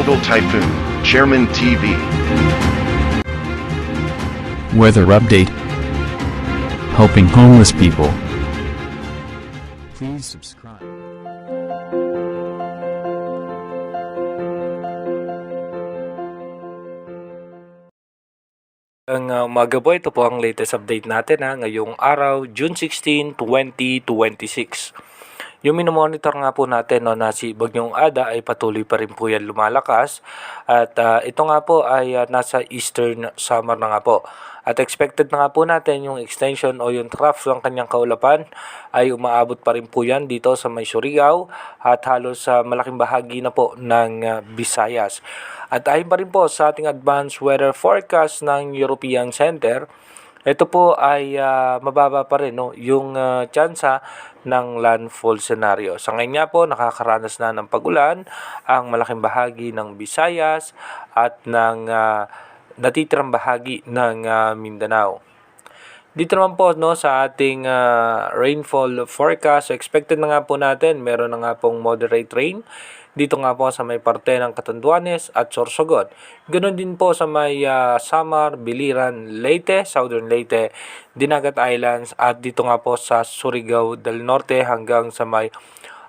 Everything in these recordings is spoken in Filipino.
Tropical Typhoon, Chairman TV. Weather update. Helping homeless people. Please subscribe. Ang umaga po, ito po ang latest update natin ngayong araw, June 16, 2026. Yung minomonitor nga po natin na si Bagyong Ada ay patuloy pa rin po yan lumalakas at ito nga po ay nasa eastern Samar na nga po. At expected na nga po natin yung extension o yung trough ng kanyang kaulapan ay umaabot pa rin po yan dito sa may Surigao at halos sa malaking bahagi na po ng Visayas. At ayon pa rin po sa ating advanced weather forecast ng European Center, ito po ay mababa pa rin yung tsansa ng landfall scenario. Sa ngayon nga po, nakakaranas na ng pagulan ang malaking bahagi ng Visayas at ng natitirang bahagi ng Mindanao. Dito naman po sa ating rainfall forecast, expected na nga po natin, meron na nga pong moderate rain. Dito nga po sa may parte ng Catanduanes at Sorsogon. Ganoon din po sa may Samar, Biliran, Leyte, Southern Leyte, Dinagat Islands at dito nga po sa Surigao del Norte hanggang sa may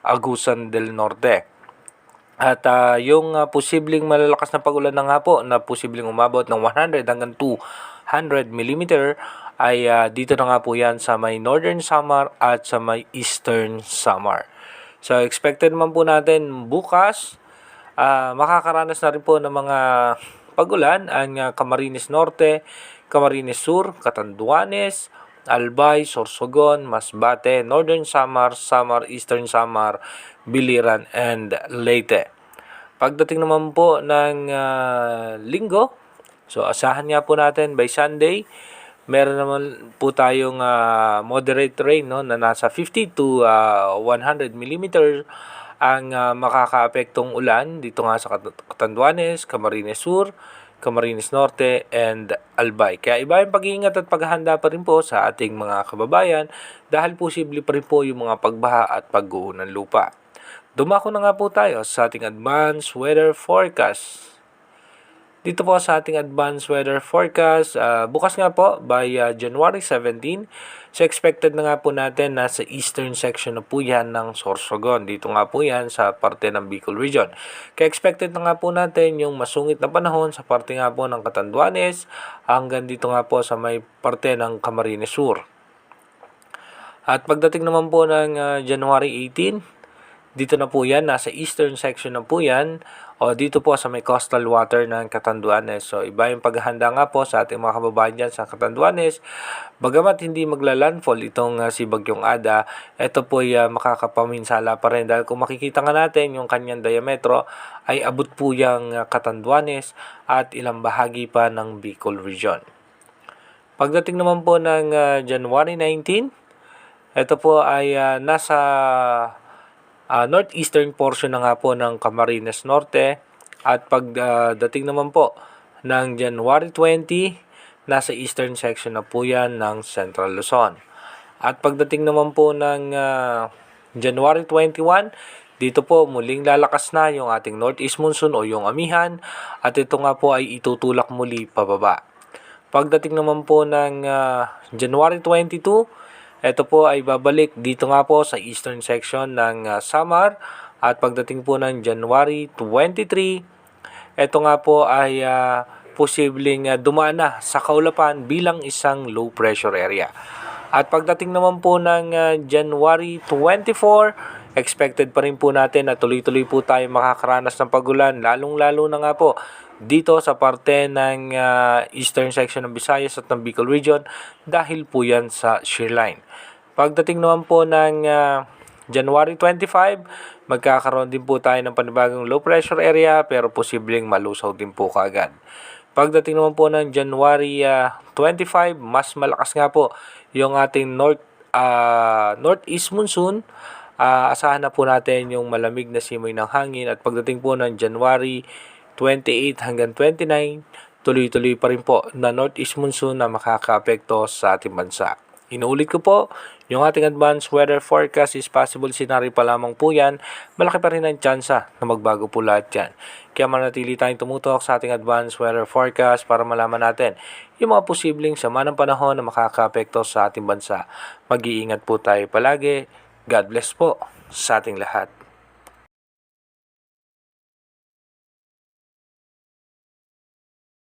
Agusan del Norte. At yung posibleng malalakas na pagulan na nga po na posibleng umabot ng 100 hanggang 200 mm ay dito na nga po yan sa may Northern Samar at sa may Eastern Samar. So expected naman po natin bukas makakaranas na rin po ng mga pagulan ang Camarines Norte, Camarines Sur, Catanduanes, Albay, Sorsogon, Masbate, Northern Samar, Samar, Eastern Samar, Biliran, and Leyte. Pagdating naman po ng linggo, so asahan nga po natin by Sunday, meron naman po tayong moderate rain na nasa 50 to 100 mm ang makakaapektong ulan dito nga sa Catanduanes, Camarines Sur, Camarines Norte, and Albay. Kaya iba yung pag-iingat at paghahanda pa rin po sa ating mga kababayan dahil posible pa rin po yung mga pagbaha at pagguho ng lupa. Dumako na nga po tayo sa ating advanced weather forecast. Dito po sa ating advanced weather forecast, bukas nga po by January 17, so expected na nga po natin na sa eastern section na po yan ng Sorsogon. Dito nga po yan sa parte ng Bicol region. Kaya expected na nga po natin yung masungit na panahon sa parte nga po ng Catanduanes hanggang dito nga po sa may parte ng Camarines Sur. At pagdating naman po ng January 18, dito na po yan, nasa eastern section na po yan, o dito po sa may coastal water ng Catanduanes. So iba yung paghahanda nga po sa ating mga kababayan dyan sa Catanduanes. Bagamat hindi magla-landfall itong si Bagyong Ada, ito po ay makakapaminsala pa rin. Dahil kung makikita nga natin yung kanyang diametro, ay abot po yung Catanduanes at ilang bahagi pa ng Bicol region. Pagdating naman po ng January 19, ito po ay nasa northeastern portion na nga po ng Camarines Norte at pagdating naman po ng January 20, nasa eastern section na po yan ng Central Luzon. At pagdating naman po ng January 21, dito po muling lalakas na yung ating northeast monsoon o yung amihan at ito nga po ay itutulak muli pababa. Pagdating naman po ng January 22, ito po ay babalik dito nga po sa eastern section ng Samar at pagdating po ng January 23, ito nga po ay posibleng dumaan na sa kaulapan bilang isang low pressure area. At pagdating naman po ng January 24, expected pa rin po natin na tuloy-tuloy po tayo makakaranas ng pagulan, lalong-lalo na nga po dito sa parte ng eastern section ng Visayas at ng Bicol region dahil po yan sa shear line. Pagdating naman po ng January 25, magkakaroon din po tayo ng panibagong low pressure area pero posibleng malusaw din po kaagad. Pagdating naman po ng January 25, mas malakas nga po yung ating northeast monsoon. Asahan na po natin yung malamig na simoy ng hangin at pagdating po ng January 28 hanggang 29, tuloy-tuloy pa rin po na northeast monsoon na makakaapekto sa ating bansa. Inuulit ko po, yung ating advanced weather forecast is possible scenario pa lamang po yan. Malaki pa rin ang tsansa na magbago po lahat yan. Kaya manatili tayong tumutok sa ating advanced weather forecast para malaman natin yung mga posibleng sama ng panahon na makakaapekto sa ating bansa. Mag-iingat po tayo palagi. God bless po sa ating lahat.